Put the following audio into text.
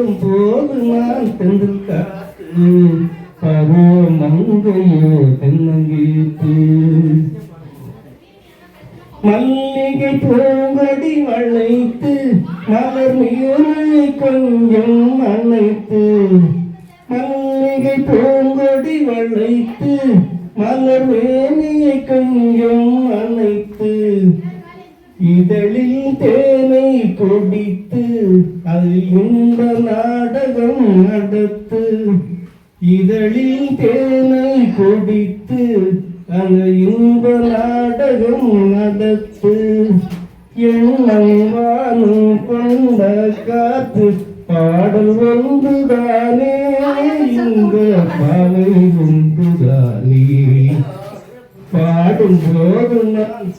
பாடும் போது நான் தென்றல் காத்து பருவ மங்கையோ தென்னங்கீத்து மல்லிகை பூங்கடி வளைத்து மலர் மீனை கொஞ்சம் அணைத்து மல்லிகை பூங்கொடி வளைத்து மலர் மேனியை கொஞ்சம் அணைத்து இதழில் தேனை குடித்து அதில் இன்ப நாடகம் நடத்து இதழில் தேனை குடித்து அந்த இன்ப நாடகம் நடத்து எண்ணம் வானும் கொண்ட காத்து பாடல் ஒன்றுதானே இந்த பாவை ஒன்றுதானே பாடும் போது நான்